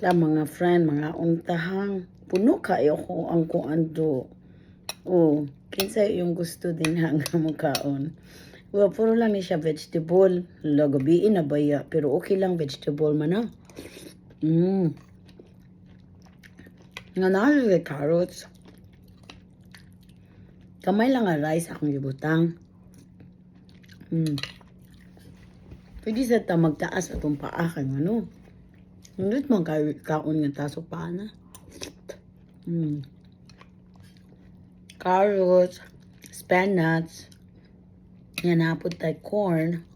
Mga friend, mga untahang, puno kayo ko ang kuando. Oh, kinsa yung gusto din hanga mo kaon. Well, puro lang ni siya vegetable. Lagabiin na baya, pero okay lang vegetable man na. Nga na carrots. Kamay lang nga rice akong gibutang. Pwede sa ta magtaas atong paa kay ano. Hindi man kaon nga taso pa na. Carrots, spinach, yan napod tayo corn.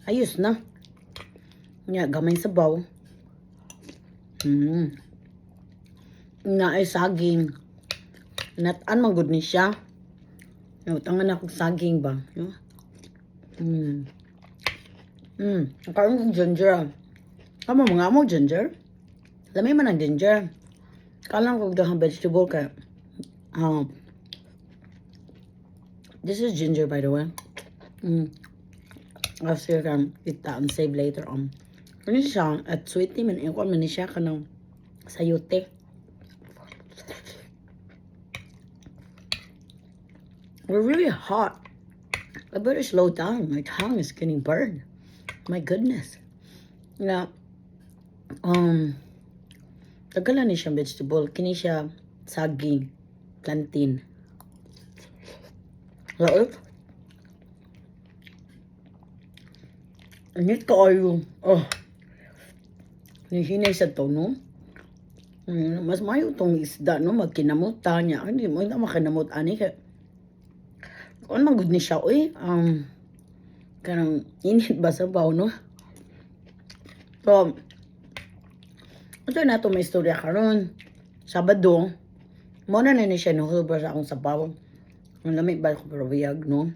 Ayos na. Nga gamay sabaw. Nga ay saging. Natan man gud ni siya. Nautangan ako saging ba? Karon kong ginger. Kamo mga mo ginger? Lamay man ang ginger. Kalang kong dahang vegetable ka. This is ginger by the way. After kan ita and save later on. Ano siya at sweetie man ko man siya kanang sayote. We're really hot. I better slow down. My tongue is getting burned. My goodness. Nga, tagalan ni siyang vegetable. Kini siya saging, plantain. Right? Init ka ayo. Nihinay sa to, no? Mas mayo tong isda, no? Magkinamot niya. Hindi mo na makinamot, ani. Kung magud ni siya, kanang init ba sa baw, no? So, ito na ito may istorya karon. Sabado, muna na ni siya nahulbar sa akong sabaw. Ang lamig ba ako parabiyag, no?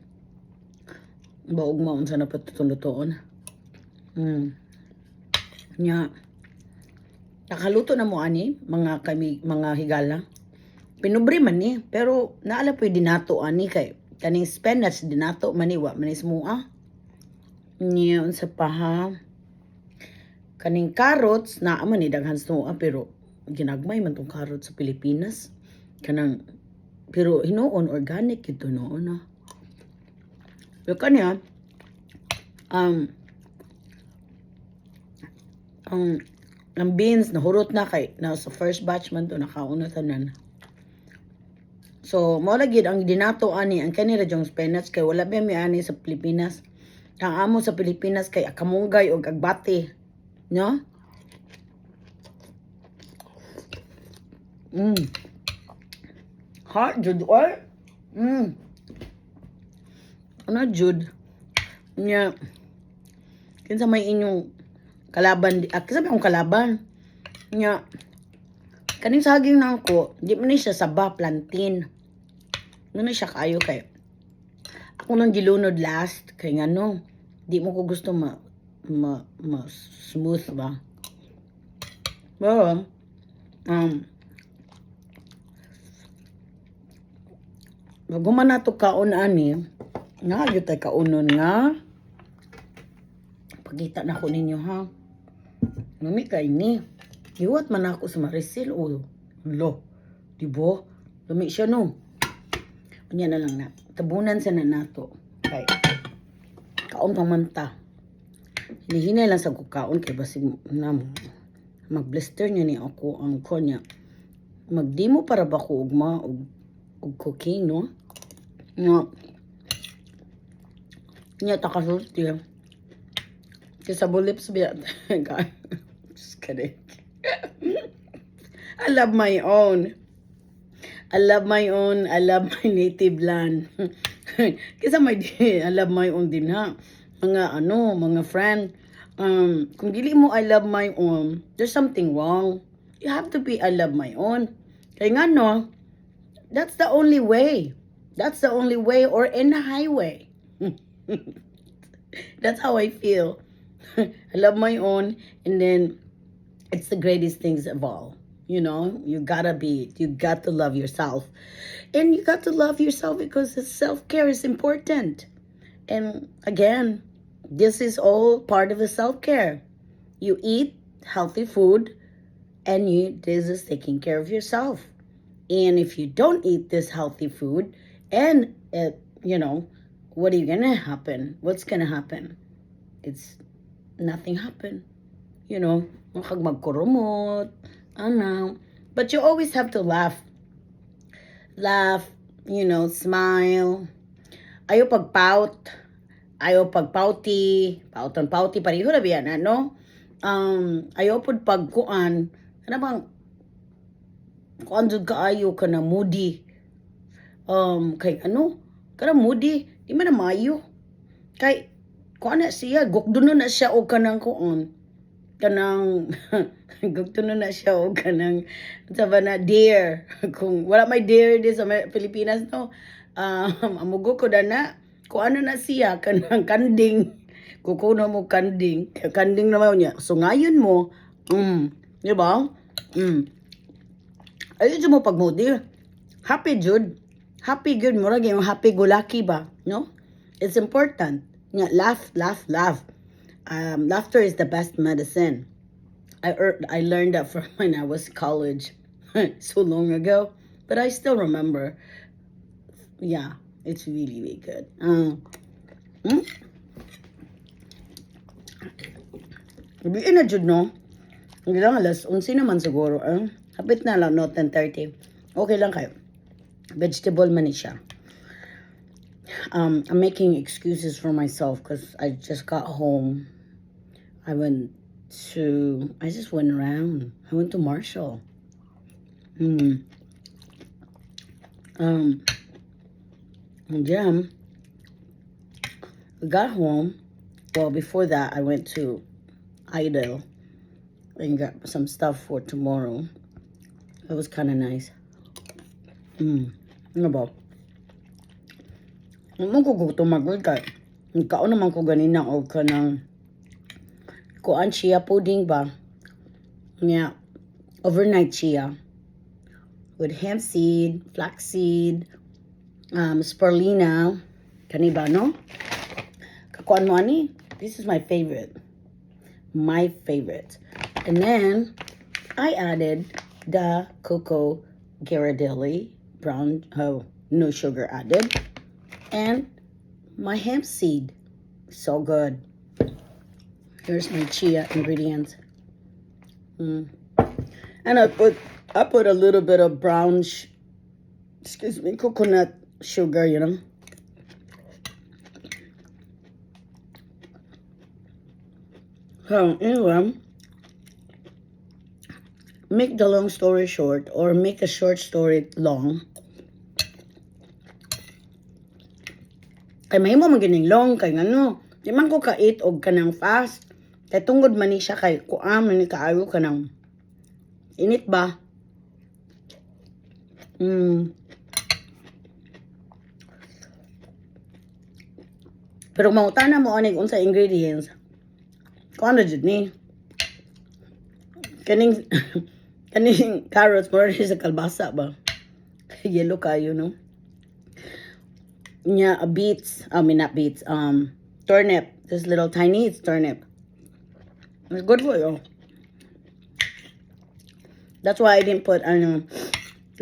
Baog maun sa napatutulotoon. Nya, nakaluto na mo ani, mga higala. Pinubre man ni, pero naala po dinato ani kay kaning spinach dinato maniwa manis mua. Nya unsa pa ha? Kaning carrots na man ni daghan sa mua pero ginagmay man tong carrots sa Pilipinas. Kanang pero hinuon organic ito noon na. Pero kanya ang beans nahurot na kay na sa first batch man to nakauna tanan. So, mo lagi ang dinato ani ang kanira jong spinach kay wala ba mi ani sa Pilipinas. Ang amo sa Pilipinas kay akamunggay og agbati, no? Hot jud or? Ano jud? Nya kinsa may inyong kalaban kinsa may akong kalaban? Nya kaning saging na ako, di man ni siya saba plantain. Ano siya kayo kay ako nang gilunod last kay ngano di mo ko gusto ma smooth ba. Pero guman na to kaon ani nga gyud tay kaunon nga pagita na ko ninyo ha. Nami kay ni iwat man ako sa Maricel o lo dibo lumi siya no. Unya na lang na tabunan sa nato kay kaon pang manta hinihinay lang sa kukaon kay basig na mag-blister niya ni ako ang konya magdimo para ba ko ugma og cooking no nya takasulti kasi bulips biya just kidding. I love my own. I love my own. I love my native land. Kasi I love my own din ha. Mga friend. Kung dili mo I love my own, there's something wrong. You have to be I love my own. Kaya nga no, that's the only way. That's the only way or in the highway. That's how I feel. I love my own and then it's the greatest things of all. You know, you got to love yourself. And you got to love yourself because self-care is important. And again, this is all part of the self-care. You eat healthy food, and this is taking care of yourself. And if you don't eat this healthy food, and what are you gonna happen? What's gonna happen? It's nothing happen. Kag magkurumot, ano. But you always have to laugh, smile. Ayaw pagpout, ayaw pagpauti, pautan-pauti, pareho na biyan, ano? Ayaw pud pagkuan, ano bang, kuan jud kaayo ka na moody. Kay kana moody, di man na maayo. Kay, kuan na siya, gukduno na siya o kanang kuan, kanang, gukduno na siya o kanang, sabi na, deer. Kung wala may deer di sa Pilipinas, no? Amugo ko na, kung ano na siya, kanang kanding. Kukuno mo kanding. Kanding naman niya. So ngayon mo, di ba? Ayun mo pag moody. Happy Jude. Happy good. Murag yung happy go lucky ba? No? It's important. Yeah, laugh. Laughter is the best medicine. I learned that from when I was college. So long ago. But I still remember. Yeah, it's really, really good. Gabiin na jud no. Hindi lang alas 11 naman siguro. Hapit na lang no 10:30. Okay lang kayo. Vegetable man siya. I'm making excuses for myself because I just got home. I just went around. I went to Marshall. Yeah. We got home. Well, before that, I went to Idle and got some stuff for tomorrow. It was kind of nice. Ano ba? Ano ko gutom magod ka? Nagkaon naman ko ganina o ka ng kuan chia pudding ba? Yeah. Overnight chia. With hemp seed, flax seed, spirulina. Kani ba, no? Kakuan mo ani? This is my favorite. My favorite. And then, I added the cocoa Ghirardelli brown, no sugar added. And my hemp seed. So good. Here's my chia ingredients. And I put a little bit of brown, coconut sugar, So anyway, make the long story short, or make a short story long. Kay mahimo man gining long kay ngano, di man ko ka-eat og kanang fast. Kay tungod man ni siya kay kuam ni kaayo kanang init ba? Pero mangutana mo anig unsa ingredients. Kuan na jud ni. Kaning carrots more sa kalbasa ba? Yellow kayo, no? Yeah, beets. Not beets. Turnip. This little tiny, it's turnip. It's good for you. That's why I didn't put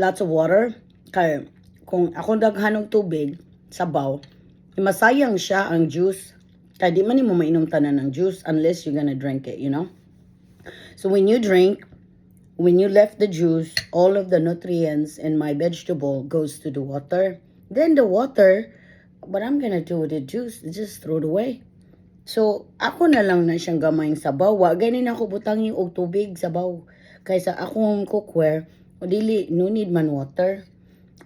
lots of water. Kaya kung ako daghanong tubig, sabaw, masayang siya ang juice. Kaya di man mo mainom tanan ng juice unless you're gonna drink it, So when you drink, when you left the juice, all of the nutrients in my vegetable goes to the water. Then the water, what I'm gonna do with the juice, just throw it away. So, ako na lang na siyang gamayng sabaw. Wa ganin ako butangin og tubig sabaw. Kaysa akong cookware, dili, no need man water.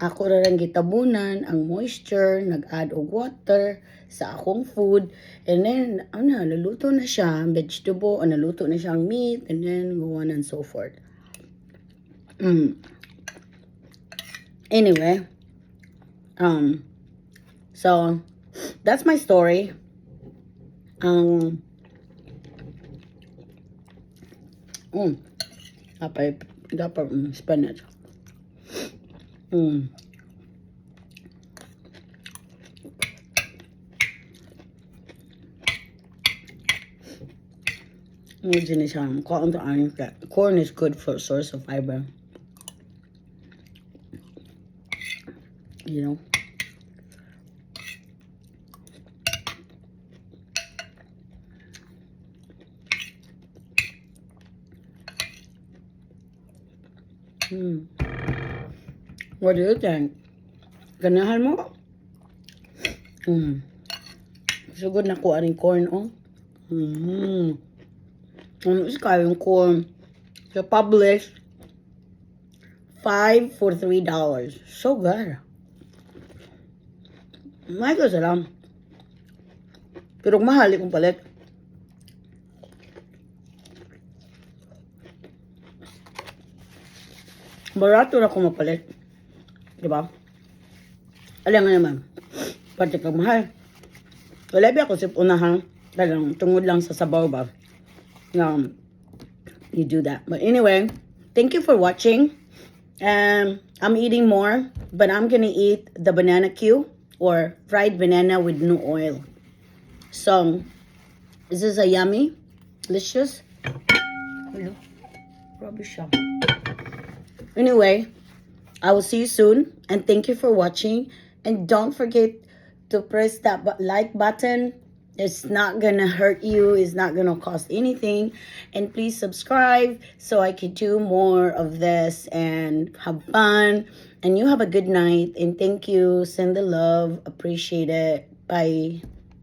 Ako ra lang gitabunan ang moisture, nag-add og water sa akong food. And then, naluto na siya, vegetable, naluto na siyang meat, and then go on and so forth. Anyway, so, that's my story. Dapat spinach. Medyo na siya. Kauntaan ka. Corn is good for source of fiber. You know? What do you think? Ganahan mo? So good na kuha rin corn, oh. Ano is kayong corn? Sa Publix, 5 for $3. So good. May ko salam. Pero mahal kung palit. Barato na kung mapalit. Diba? Alam nga naman. Pati kang mahal. Wala ba ako sa unahan. Talagang tungod lang sa sabaw ba. You do that. But anyway, thank you for watching. I'm eating more. But I'm gonna eat the banana Q. Or fried banana with no oil. So, this is a yummy, delicious. Hello. Rubbish siya. Anyway, I will see you soon, and thank you for watching. And don't forget to press that like button. It's not gonna hurt you. It's not gonna cost anything. And please subscribe so I can do more of this and have fun. And you have a good night. And thank you. Send the love. Appreciate it. Bye.